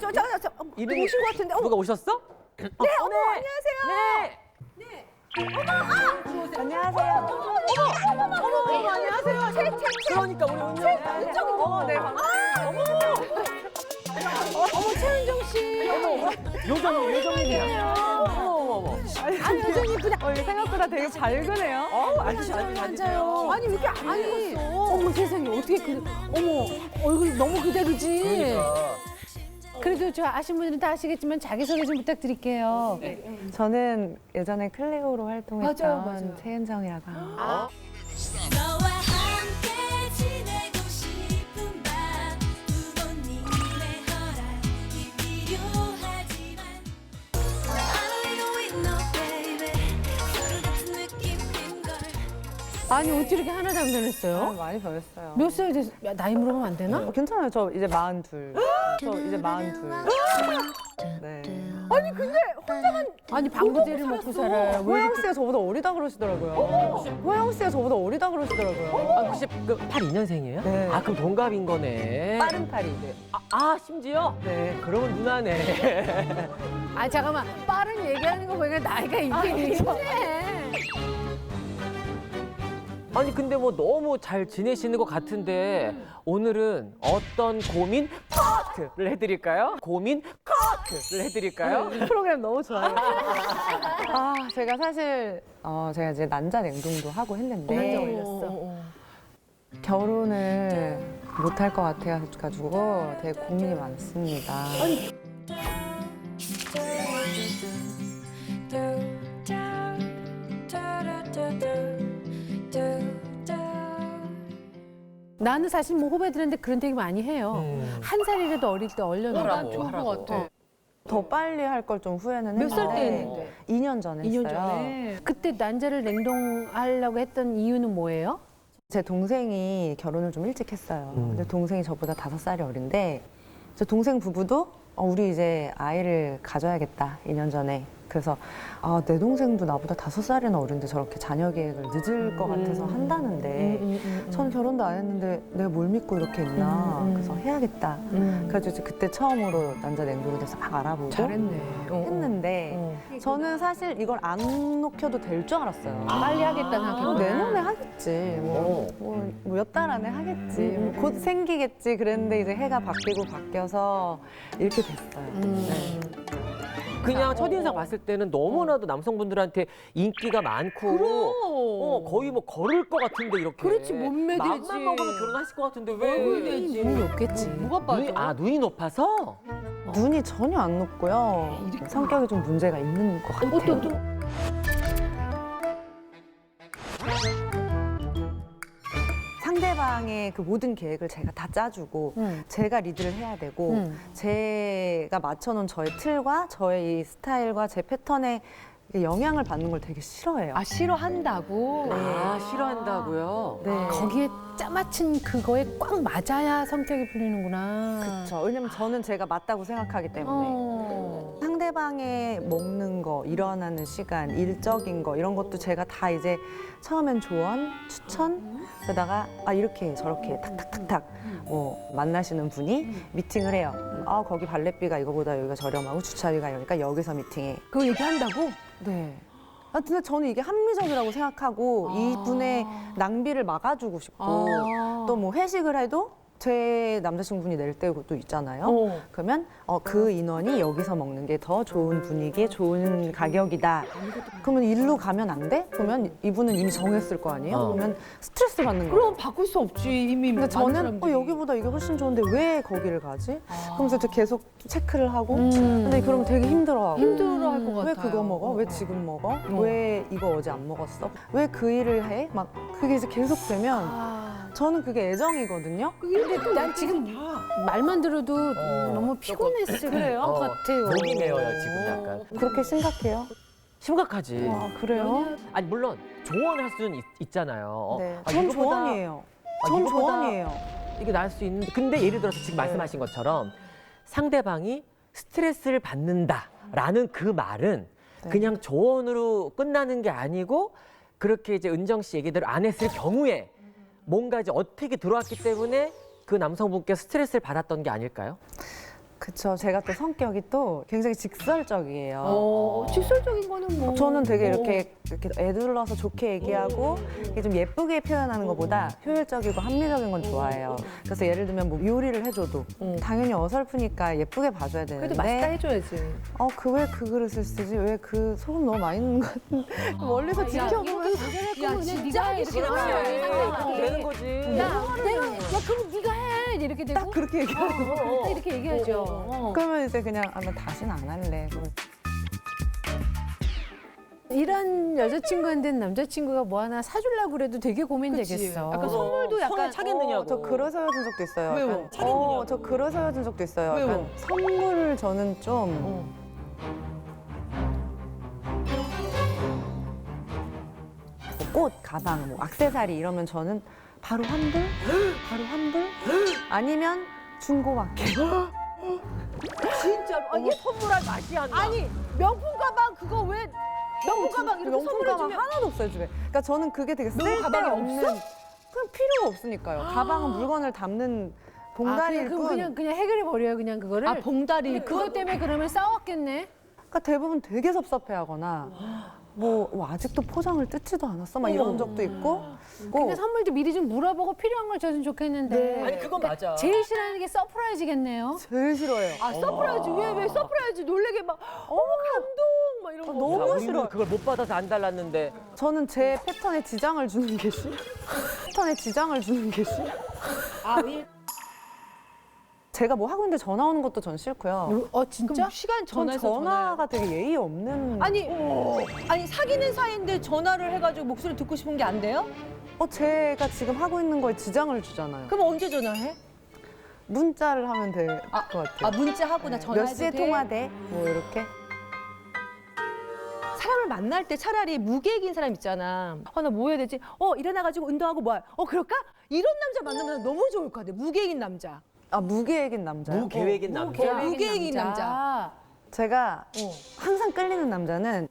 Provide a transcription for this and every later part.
저 이름이 오신 것 같은데. 누가 오셨어? 네, 어머, 안녕하세요. 네. 안녕하세요. 어머, 안녕하세요. 그러니까 우리 은정. 네, 어머, 최은정 씨. 요정님이야. 어머. 아니, 여전히 그냥. 생각보다 되게 밝으네요. 맞아요. 아니, 왜 이렇게 안 익었어? 어머, 세상에, 어떻게 어머, 얼굴이 너무 그대로지. 그러니까. 그래도 저 아시는 분들은 다 아시겠지만 자기소개 좀 부탁드릴게요. 저는 예전에 클레오로 활동했던 맞아요. 최은정이라고 합니다. 너와 함께 지내고 싶은 밤 부모님의 허락이 필요하지만 I know it no baby 서로 같은 느낌인걸 아니, 어떻게 이렇게 하나도 안 변했어요? 많이 변했어요. 몇 살 됐어요? 야, 나이 물어보면 안 되나? 괜찮아요. 저 이제 42. 네. 아니, 방부제를 먹고 살아요. 왜 호영 씨가 저보다 어리다 그러시더라고요. 호영 씨가 저보다 어리다 그러시더라고요. 아, 혹시 그 82년생이에요? 네. 아, 그럼 동갑인 거네. 빠른 팔이. 심지어? 네. 그러면 누나네. 아, 잠깐만. 빠른 얘기하는 거 보니까 나이가 있긴 있네. 아니 근데 뭐 너무 잘 지내시는 것 같은데 오늘은 어떤 고민 커트를 해드릴까요? 고민 커트를 해드릴까요? 프로그램 너무 좋아요. 제가 사실 제가 이제 난자 냉동도 하고 했는데 결혼을 못할 것 같아가지고 되게 고민이 많습니다. 나는 사실 뭐 후배들한테 그런 얘기 많이 해요. 한 살이라도 어릴 때 얼려놓으라고. 하라고. 더 빨리 할 걸 좀 후회는 몇 살 했는데 때 했는데? 2년 전에 했어요. 2년 전에. 그때 난자를 냉동하려고 했던 이유는 뭐예요? 제 동생이 결혼을 좀 일찍 했어요. 근데 동생이 저보다 5살이 어린데 제 동생 부부도 우리 이제 아이를 가져야겠다 2년 전에. 그래서 내 동생도 나보다 5살이나 어린데 저렇게 자녀 계획을 늦을 것 같아서 한다는데 전 결혼도 안 했는데 내가 뭘 믿고 이렇게 했나. 그래서 해야겠다. 그래서 이제 그때 처음으로 난자 냉동에 대해서 막 알아보고 잘했네. 했는데 저는 사실 이걸 안 녹여도 될 줄 알았어요. 빨리 하겠다는 생각했구나. 내년에 하겠지. 몇 달 안에 하겠지. 곧 생기겠지. 그랬는데 이제 해가 바뀌고 바뀌어서 이렇게 됐어요. 네. 그냥 첫인상 봤을 때는 너무나도 남성분들한테 인기가 많고 거의 뭐 걸을 것 같은데 이렇게 그렇지, 몸매들이지. 맘만 먹으면 결혼하실 것 같은데 왜? 눈이 높겠지. 눈이 높아서? 눈이 전혀 안 높고요. 성격이 좀 문제가 있는 것 같아요. 상대방의 그 모든 계획을 제가 다 짜주고 제가 리드를 해야 되고 제가 맞춰놓은 저의 틀과 저의 이 스타일과 제 패턴에 영향을 받는 걸 되게 싫어해요. 싫어한다고? 싫어한다고요? 네. 거기에 짜맞춘 그거에 꽉 맞아야 성격이 풀리는구나. 그렇죠. 왜냐면 저는 제가 맞다고 생각하기 때문에. 상대방의 먹는 거, 일어나는 시간, 일적인 거 이런 것도 제가 다 이제 처음엔 조언, 추천 그러다가 이렇게 저렇게 탁탁탁탁 뭐 만나시는 분이 미팅을 해요. 거기 발렛비가 이거보다 여기가 저렴하고 주차비가 여기니까 여기서 미팅해. 그거 얘기한다고? 네. 근데 저는 이게 합리적이라고 생각하고 이분의 낭비를 막아주고 싶고 또 뭐 회식을 해도 제 남자친구분이 낼 때도 있잖아요. 그러면 그 인원이 여기서 먹는 게 더 좋은 분위기, 좋은 가격이다. 그러면 일로 가면 안 돼? 그러면 이분은 이미 정했을 거 아니에요? 그러면 스트레스 받는 거예요. 그럼 바꿀 수 없지, 이미. 근데 저는 여기보다 이게 훨씬 좋은데 왜 거기를 가지? 그러면서 저 계속 체크를 하고 근데 그러면 되게 힘들어하고 힘들어할 것 같아요. 왜 그거 먹어? 왜 지금 먹어? 왜 이거 어제 안 먹었어? 왜 그 일을 해? 막 그게 이제 계속되면 저는 그게 애정이거든요. 근데 난 지금 말만 들어도 너무 피곤했을 것 같아요. 목이 메어요 지금 약간. 그렇게 심각해요? 심각하지. 그래요? 아니 물론 조언할 수는 있잖아요. 네. 이거보다- 전 조언이에요. 전 이거보다 조언이에요. 이게 나을 수 있는데 근데 예를 들어서 지금 말씀하신 것처럼 상대방이 스트레스를 받는다라는 그 말은 그냥 조언으로 끝나는 게 아니고 그렇게 이제 은정 씨 얘기대로 안 했을 경우에 뭔가 이제 어떻게 들어왔기 때문에 그 남성분께 스트레스를 받았던 게 아닐까요? 그쵸. 제가 또 성격이 또 굉장히 직설적이에요. 직설적인 거는 뭐. 저는 되게 이렇게 애둘러서 좋게 얘기하고 이게 좀 예쁘게 표현하는 것보다 효율적이고 합리적인 건 좋아해요. 그래서 예를 들면 뭐 요리를 해줘도 당연히 어설프니까 예쁘게 봐줘야 되는데 그래도 맛있다 해줘야지. 그 왜 그 그릇을 쓰지? 왜 그 소금 너무 많이 넣는 것 같은데 멀리서 지켜보면 야, 진짜 하기 싫어. 그렇게 되는 거지. 야, 그럼 네가 해. 이렇게 되고. 딱 그렇게 얘기하고 딱 이렇게 얘기하죠. 그러면 이제 그냥 나 다시는 안 할래. 이런 여자친구한테는 남자친구가 뭐 하나 사주려고 그래도 되게 고민되겠어. 약간 선물도 약간 차겠느냐고. 저 그래서 헤어진 적도 있어요. 왜요? 약간, 저 그래서 헤어진 적도 있어요. 왜요? 약간 선물을 저는 좀 꽃, 가방, 뭐 액세서리 이러면 저는 바로 환불? 바로 환불? 아니면 중고마켓. 진짜로 이게 선물할 맛이 안 나. 아니 명품 가방 그거 왜 명품 가방 이렇게 명품 선물해 가방 주면 하나도 없어요 집에. 그러니까 저는 그게 되게 명품 가방이 쓸데없는 그냥 필요가 없으니까요. 가방은 물건을 담는 봉다리일 그럼 뿐. 그냥 해결해 버려요, 그냥 그거를. 아 봉다리 그것 때문에 그러면 싸웠겠네. 그러니까 대부분 되게 섭섭해하거나 뭐 아직도 포장을 뜯지도 않았어 막 이런 적도 있고. 그러니까 선물도 미리 좀 물어보고 필요한 걸 줬으면 좋겠는데. 아니 그건 맞아. 제일 싫어하는 게 서프라이즈겠네요. 제일 싫어요. 아 서프라이즈 왜 서프라이즈 놀래게 막 어머 감동 막 이런 거 너무 우리는 싫어. 그걸 못 받아서 안 달랐는데. 저는 제 패턴에 지장을 주는 게 싫어. 패턴에 지장을 주는 게 싫어. 제가 뭐 하고 있는데 전화 오는 것도 전 싫고요. 진짜? 그럼 시간 전 전화해서 전화가 되게 예의 없는. 아니 사귀는 사이인데 전화를 해가지고 목소리 듣고 싶은 게 안 돼요? 제가 지금 하고 있는 거에 지장을 주잖아요. 그럼 언제 전화해? 문자를 하면 될 것 같아요. 문자 하고 나 몇 전화해도 시에 돼? 통화돼? 뭐 이렇게. 사람을 만날 때 차라리 무계획인 사람 있잖아. 나 뭐 해야 되지? 일어나가지고 운동하고 뭐야? 그럴까? 이런 남자 만나면 너무 좋을 것 같아. 무계획인 남자. 무계획인 남자. 무계획인 남자. 무계획인 남자. 제가 항상 끌리는 남자는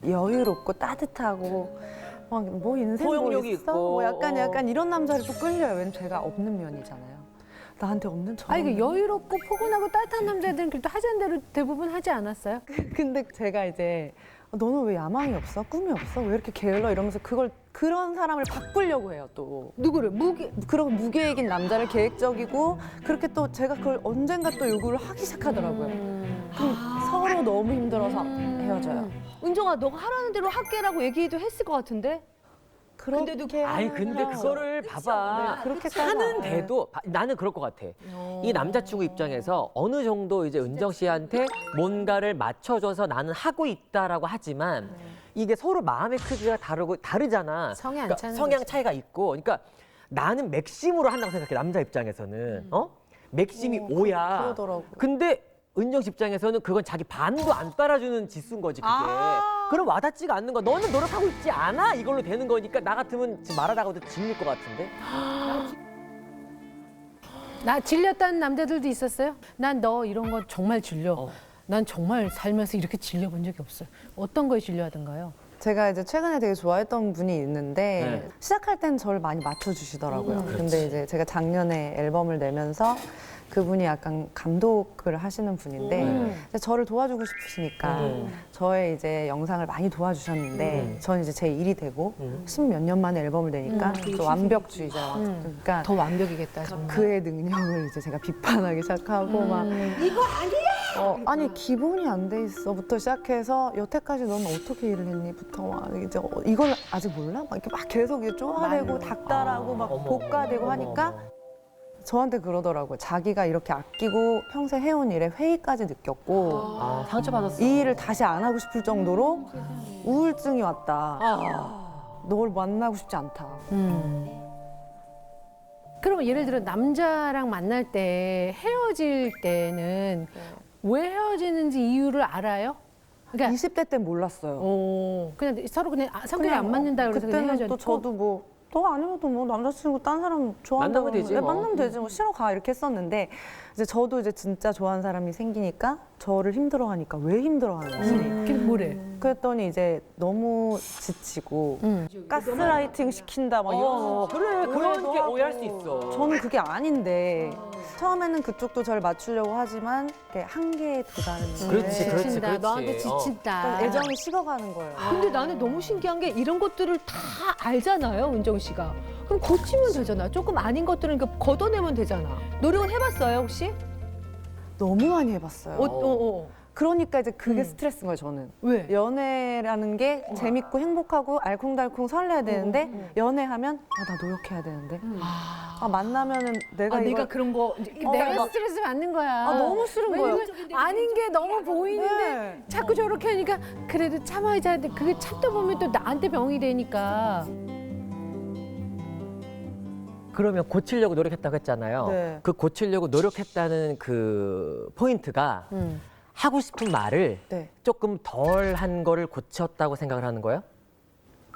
여유롭고 따뜻하고 막 뭐 인생 뭐 포용력이 있어? 있고. 뭐 약간 이런 남자를 또 끌려요. 왜냐면 제가 없는 면이잖아요. 나한테 없는 저. 아니, 그 여유롭고 포근하고 따뜻한 남자들은 그래도 하자는 대로 대부분 하지 않았어요? 근데 제가 이제 너는 왜 야망이 없어? 꿈이 없어? 왜 이렇게 게을러? 이러면서 그런 사람을 바꾸려고 해요 또. 누구를? 그러고 무계획인 남자를 계획적이고 그렇게 또 제가 그걸 언젠가 또 요구를 하기 시작하더라고요. 그럼 서로 너무 힘들어서 헤어져요. 은정아 너가 하라는 대로 할게라고 얘기도 했을 것 같은데? 그렇게 아니 근데 그거를 봐봐. 그렇게 하는데도 나는 그럴 것 같아. 이 남자친구 입장에서 어느 정도 이제 은정 씨한테 뭔가를 맞춰줘서 나는 하고 있다라고 하지만 이게 서로 마음의 크기가 다르잖아. 성에 안 그러니까 차는 성향 거지. 차이가 있고. 그러니까 나는 맥심으로 한다고 생각해. 남자 입장에서는 맥심이 5야. 그러더라고. 근데 은정 씨 입장에서는 그건 자기 반도 안 따라주는 지수인 거지 그게. 그럼 와닿지가 않는 거. 너는 노력하고 있지 않아? 이걸로 되는 거니까 나 같으면 지금 말하다가도 질릴 것 같은데. 나 질렸다는 남자들도 있었어요? 난 너 이런 거 정말 질려. 난 정말 살면서 이렇게 질려본 적이 없어요. 어떤 거에 질려하던가요? 제가 이제 최근에 되게 좋아했던 분이 있는데 네. 시작할 땐 저를 많이 맞춰주시더라고요. 근데 이제 제가 작년에 앨범을 내면서 그분이 약간 감독을 하시는 분인데 이제 저를 도와주고 싶으시니까 저의 이제 영상을 많이 도와주셨는데 저는 이제 제 일이 되고 10몇 년 만에 앨범을 내니까 또 완벽주의자. 그러니까 더 완벽이겠다, 정말. 그의 능력을 이제 제가 비판하기 시작하고 막 이거 아니야! 아니 기본이 안 돼 있어부터 시작해서 여태까지 너는 어떻게 일을 했니?부터 막 이제 이걸 아직 몰라? 막 이렇게 막 계속 이제 쪼아대고 닥달하고 막 볶아대고 하니까 저한테 그러더라고요. 자기가 이렇게 아끼고 평생 해온 일에 회의까지 느꼈고 상처받았어. 이 일을 다시 안 하고 싶을 정도로 우울증이 왔다. 널 만나고 싶지 않다. 그러면 예를 들어 남자랑 만날 때 헤어질 때는 왜 헤어지는지 이유를 알아요? 그러니까 20대 때 몰랐어요. 그냥 서로 그냥 성격이 안 맞는다 그래서 그냥 그때는 헤어졌고. 또 저도 뭐 너 아니어도 뭐 남자친구 딴 사람 좋아한다고 만나면 되지, 네, 뭐. 만나면 되지 뭐 싫어 가 이렇게 했었는데 이제 저도 이제 진짜 좋아하는 사람이 생기니까 저를 힘들어하니까 왜 힘들어하는지 그게 뭐래? 그랬더니 이제 너무 지치고 가스라이팅 시킨다 막 이런 그래 그런 게 오해할 수 있어. 저는 그게 아닌데 처음에는 그쪽도 저를 맞추려고 하지만 이렇게 한계에 도달하는 그렇지, 그렇지, 지친다. 그렇지. 너한테 지친다. 애정이 식어가는 거예요. 근데 나는 너무 신기한 게 이런 것들을 다 알잖아요, 은정 씨가. 그럼 고치면 되잖아. 조금 아닌 것들은 걷어내면 되잖아. 노력은 해봤어요, 혹시? 너무 많이 해봤어요. 그러니까 이제 그게 스트레스인 거예요, 저는. 왜? 연애라는 게 재밌고 행복하고 알콩달콩 설레야 되는데 연애하면 나 노력해야 되는데 만나면은 내가 내가 이걸 그런 거 이제 내가 막- 스트레스 받는 거야. 너무 싫은 거예요. 왜냐면 아닌 게 너무 보이는데 네. 자꾸 저렇게 하니까 그래도 참아야지 하는데 그게 참다 보면 또 나한테 병이 되니까. 그러면 고치려고 노력했다고 했잖아요. 네. 그 고치려고 노력했다는 그 포인트가 하고 싶은 말을 네. 조금 덜 한 거를 고쳤다고 생각을 하는 거예요?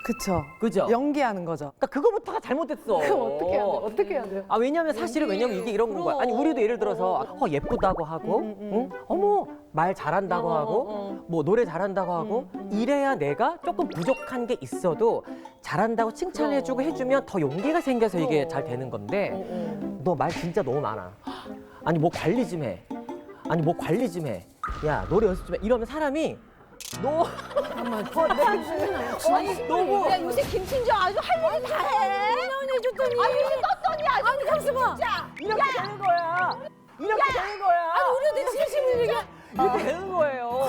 그쵸. 그죠? 연기하는 거죠. 그러니까 그거부터가 잘못됐어. 어떻게 해야 돼요? 왜냐면 사실은 왜냐면 이게 이런 거야. 아니 우리도 예를 들어서 예쁘다고 하고, 응? 어머 말 잘한다고 하고, 뭐 노래 잘한다고 하고 이래야 내가 조금 부족한 게 있어도 잘한다고 칭찬해주고 해주면 더 용기가 생겨서 이게 잘 되는 건데 너 말 진짜 너무 많아. 아니 뭐 관리 좀 해. 아니 뭐 관리 좀 해. 야 노래 연습 좀 해. 이러면 사람이 너 너무 야, 요새 김친정 아주 할 일 다 해. 해줬더니 요새 떴더니 아주 아니 잠시만. 이렇게 되는 거야. 이렇게 되는 거야. 우리 진심을 얘기. 이렇게 되는 거예요.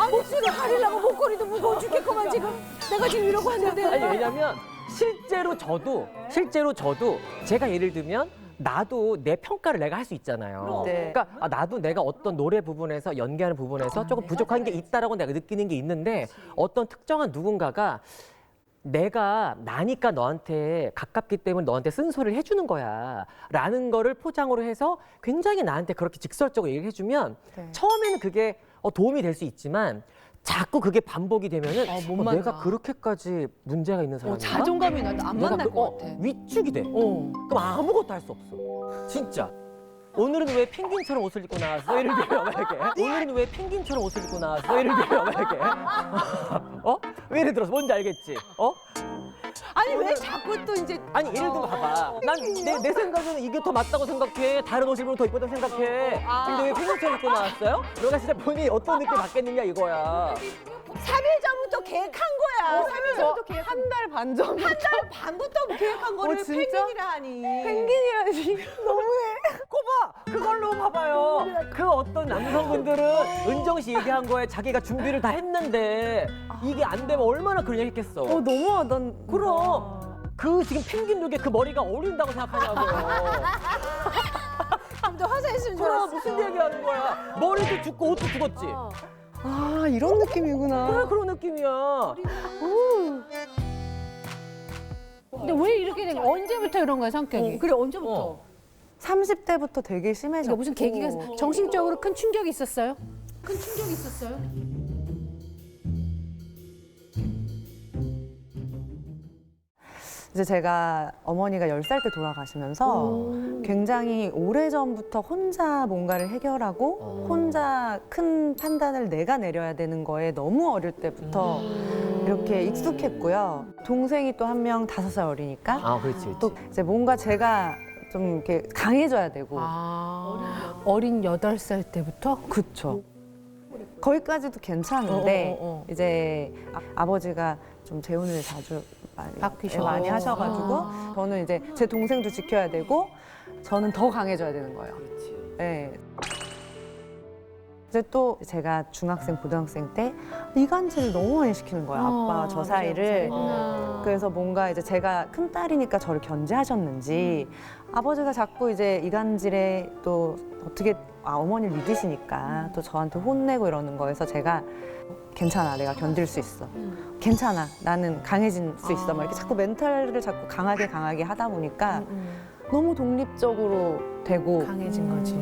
목소리 가리려고 목걸이도 무거워 죽겠구만 지금. 내가 지금 이러고 왔는데. 아니 왜냐면 실제로 저도 제가 예를 들면 나도 내 평가를 내가 할 수 있잖아요. 네. 그러니까 나도 내가 어떤 노래 부분에서 연기하는 부분에서 조금 부족한 게 있다라고 내가 느끼는 게 있는데 어떤 특정한 누군가가 내가 나니까 너한테 가깝기 때문에 너한테 쓴소리를 해주는 거야 라는 거를 포장으로 해서 굉장히 나한테 그렇게 직설적으로 얘기를 해주면 네. 처음에는 그게 도움이 될 수 있지만 자꾸 그게 반복이 되면은 못 만나. 내가 그렇게까지 문제가 있는 사람인가? 자존감이 나도 안 내가 만날 것 같아. 위축이 돼. 그럼 아무것도 할 수 없어. 진짜. 오늘은 왜 펭귄처럼 옷을 입고 나왔어? 예를 들어 이렇게. 오늘은 왜 펭귄처럼 옷을 입고 나왔어? 예를 들어 이렇게. 예를 들어서 뭔지 알겠지? 아니 왜 자꾸 또 이제 아니 예를 들어 봐봐. 난 내 생각에는 이게 더 맞다고 생각해. 다른 옷을 입으면 더 이쁘다고 생각해. 근데 왜 펭귄처럼 입고 나왔어요? 너가 진짜 본인이 어떤 느낌 받겠느냐 이거야. 3일 전부터 계획한 거야. 3일 전부터 계획. 한 달 반 전부터. 한 달 반부터 계획한 거를 진짜? 펭귄이라 하니. 펭귄이라니. 너무해. 거봐 그걸로 봐봐요. 그 어떤 남성분들은 은정 씨 얘기한 거에 자기가 준비를 다 했는데 이게 안 되면 얼마나 그런 얘기 했겠어. 너무하다. 그럼 그 지금 펭귄 룩에 그 머리가 어울린다고 생각하냐고요. 또 화사했으면 그럼 좋았어. 무슨 얘기하는 거야. 머리도 죽고 옷도 죽었지. 이런 느낌이구나. 그런 느낌이야. 근데 왜 이렇게 된 거야? 언제부터 이런 거야 성격이? 그래 언제부터? 30대부터 되게 심해졌고. 그러니까 무슨 계기가 정신적으로 큰 충격이 있었어요? 큰 충격이 있었어요? 이제 제가 어머니가 10살 때 돌아가시면서 굉장히 오래전부터 혼자 뭔가를 해결하고 혼자 큰 판단을 내가 내려야 되는 거에 너무 어릴 때부터 이렇게 익숙했고요. 동생이 또 한 명 5살 어리니까 그렇지. 또 이제 뭔가 제가 좀 이렇게 강해져야 되고. 어린 8살 때부터? 그쵸. 거기까지도 괜찮은데 이제 아버지가 좀 재혼을 자주 많이 하셔가지고 저는 이제 제 동생도 지켜야 되고 저는 더 강해져야 되는 거예요. 네. 이제 또 제가 중학생, 고등학생 때 이간질을 너무 많이 시키는 거예요. 아빠와 저 사이를. 그래서 뭔가 이제 제가 큰 딸이니까 저를 견제하셨는지 아버지가 자꾸 이제 이간질에 또 어떻게 어머니를 믿으시니까 또 저한테 혼내고 이러는 거에서 제가 괜찮아, 내가 견딜 수 있어. 괜찮아, 나는 강해질 수 있어. 막 이렇게 자꾸 멘탈을 자꾸 강하게 하다 보니까 너무 독립적으로 되고 강해진 거지.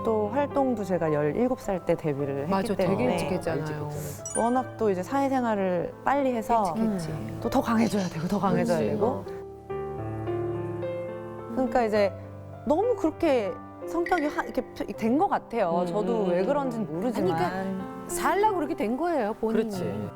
또 활동도 제가 17살 때 데뷔를 했기 맞아, 되게 때문에 일찍 했잖아요. 워낙 또 이제 사회생활을 빨리 해서 또 더 강해져야 되고 더 강해져야 그렇지. 되고 그러니까 이제 너무 그렇게 성격이 이렇게 된 것 같아요. 저도 왜 그런지는 모르지만 살라고 그렇게 된 거예요, 본인이. 그렇지.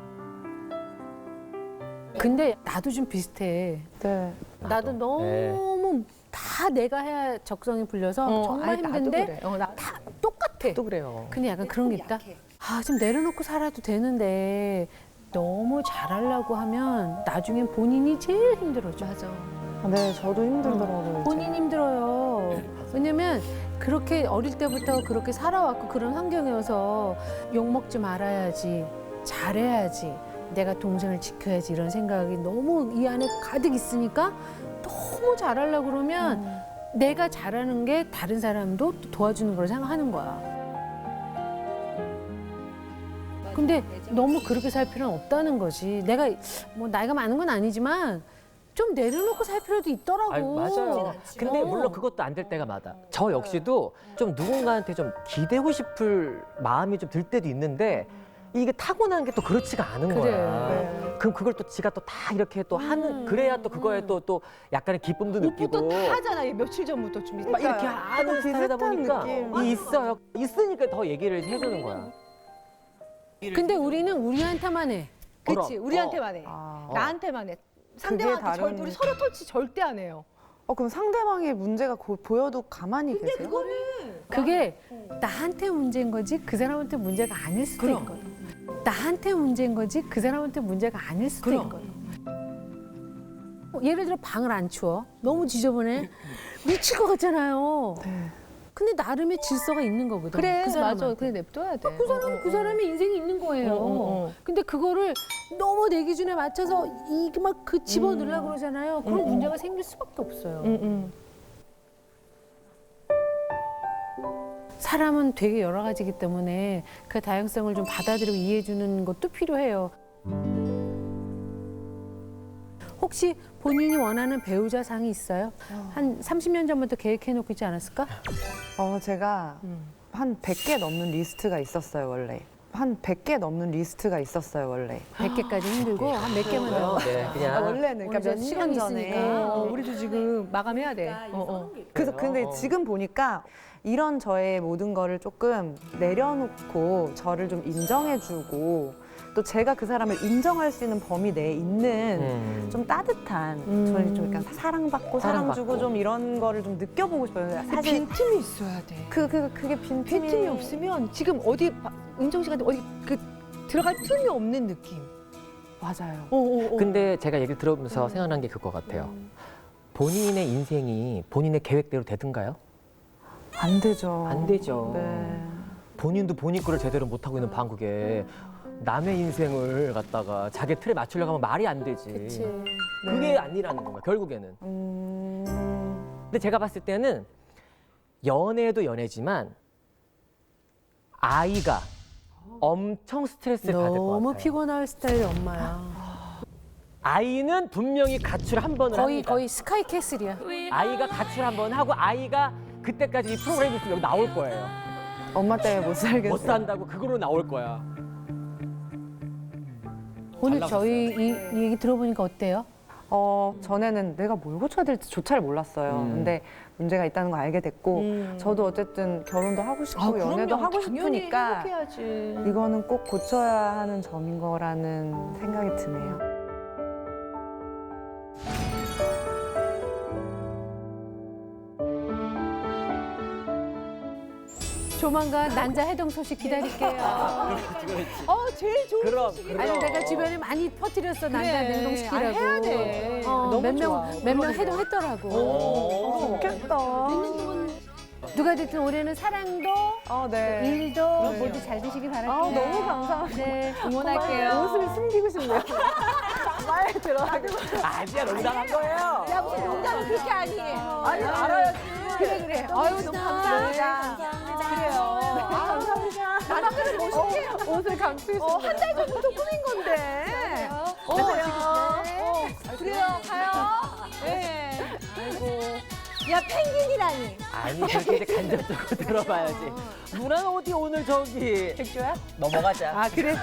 근데 나도 좀 비슷해. 네. 나도 너무 다 내가 해야 적성이 풀려서 정말 아니, 나도 힘든데 그래. 나 다 똑같아. 또 그래요. 근데 약간 그런 게 있다. 아, 좀 내려놓고 살아도 되는데 너무 잘하려고 하면 나중엔 본인이 제일 힘들어져. 맞아. 네, 저도 힘들더라고요. 본인 힘들어요. 왜냐면 그렇게 어릴 때부터 그렇게 살아왔고 그런 환경이어서 욕먹지 말아야지, 잘해야지, 내가 동생을 지켜야지 이런 생각이 너무 이 안에 가득 있으니까 너무 잘하려고 그러면 내가 잘하는 게 다른 사람도 또 도와주는 걸 생각하는 거야. 근데 너무 그렇게 살 필요는 없다는 거지. 내가 뭐 나이가 많은 건 아니지만 좀 내려놓고 살 필요도 있더라고. 아니, 맞아요. 근데 물론 그것도 안 될 때가 많아. 저 역시도 좀 누군가한테 좀 기대고 싶을 마음이 좀 들 때도 있는데 이게 타고난 게 또 그렇지가 않은 그래. 거야. 네. 그럼 그걸 또 지가 또 다 이렇게 또 하는 그래야 또 그거에 또 약간의 기쁨도 느끼고 옷부터 다 하잖아. 얘 며칠 전부터 준비. 막 이렇게 하는 스타일이다 보니까 느낌. 있어요. 있으니까 더 얘기를 해주는 거야. 근데 우리는 우리한테만 해. 그렇지. 어라. 우리한테만 해. 아. 나한테만 해. 상대방한테 다른- 절대 우리 서로 터치 절대 안 해요. 그럼 상대방의 문제가 보여도 가만히 계세요? 그게 나한테 문제인 거지 그 사람한테 문제가 아닐 수도 그럼. 있거든. 나한테 문제인 거지 그 사람한테 문제가 아닐 수도 그럼. 있거든. 예를 들어 방을 안 치워. 너무 지저분해. 미칠 것 같잖아요. 네. 근데 나름의 질서가 있는 거거든. 그래, 그 사람한테. 맞아. 그래 냅둬야 돼. 그 사람은 그 사람의 인생이 있는 거예요. 근데 그거를 너무 내 기준에 맞춰서 이게 막 그 집어 넣으려고 그러잖아요. 그런 문제가 생길 수밖에 없어요. 사람은 되게 여러 가지이기 때문에 그 다양성을 좀 받아들이고 이해해 주는 것도 필요해요. 혹시 본인이 원하는 배우자상이 있어요? 한 30년 전부터 계획해 놓고 있지 않았을까? 제가 한 100개 넘는 리스트가 있었어요, 원래. 한 100개 넘는 리스트가 있었어요, 원래. 100개까지 힘들고 한 몇 개만 더. 네, 그냥 원래는 그러니까 오늘 몇 시간이 시간 전에. 있으니까. 우리도 지금 마감해야 돼. 그래서 근데 지금 보니까 이런 저의 모든 거를 조금 내려놓고 저를 좀 인정해주고 또 제가 그 사람을 인정할 수 있는 범위 내에 있는 좀 따뜻한 저희 좀 약간 사랑받고 사랑 주고 사랑받고. 좀 이런 거를 좀 느껴보고 싶어요. 사실 빈틈이 있어야 돼. 그게 빈틈이 빈틈이 없으면 지금 어디 은정 씨가 어디 그 들어갈 틈이 없는 느낌. 맞아요. 근데 제가 얘기를 들어보면서 생각난 게 그거 같아요. 본인의 인생이 본인의 계획대로 되든가요? 안 되죠. 안 되죠. 네. 본인도 본인 거를 제대로 못하고 있는 방국에 남의 인생을 갖다가 자기 틀에 맞추려고 하면 말이 안 되지. 그치. 그게 아니라는 건가, 결국에는. 근데 제가 봤을 때는 연애도 연애지만 아이가 엄청 스트레스를 받을 것 같아요. 너무 피곤할 스타일의 엄마야. 아이는 분명히 가출 한 번을 거의 합니다. 거의 스카이 캐슬이야. 아이가 가출 한 번 하고 아이가 그때까지 이 프로그램이 있으면 여기 나올 거예요. 엄마 때문에 못 살겠어요. 못 산다고 그걸로 나올 거야. 오늘 잘 저희 이 얘기 들어보니까 어때요? 전에는 내가 뭘 고쳐야 될지 조차를 몰랐어요. 근데 문제가 있다는 걸 알게 됐고 저도 어쨌든 결혼도 하고 싶고 연애도 하고 싶으니까 행복해야지. 이거는 꼭 고쳐야 하는 점인 거라는 생각이 드네요. 조만간 난자 해동 소식 기다릴게요. 제일 좋은 그럼, 아니 내가 주변에 많이 퍼뜨렸어 난자 그래. 냉동시키라고. 아, 해야 돼. 너무 좋아. 몇 명 해동했더라고. 좋겠다. 누가 됐든 올해는 사랑도 네. 일도 모두 잘 되시길 바랄게요. 너무 감사합니다. 네, 응원할게요. 옷을 숨기고 싶네요. 말 들어가고. 아니야, 농담한 거예요. 야, 무슨 농담은 그렇게 아니. 아니, 알아야지. 그래. 아유, 너무 감사합니다. 그래요. 감사합니다. 나는 멋있게 옷을 감추고 싶네요. 한 달 전부터 꾸민 건데. 그래요. 가요. 네. 아이고. 야, 펭귄이라니. 아니, 그렇게 이제 간접적으로 들어봐야지. 누나 어디 오늘 저기 백조야? 넘어가자. 아, 그래?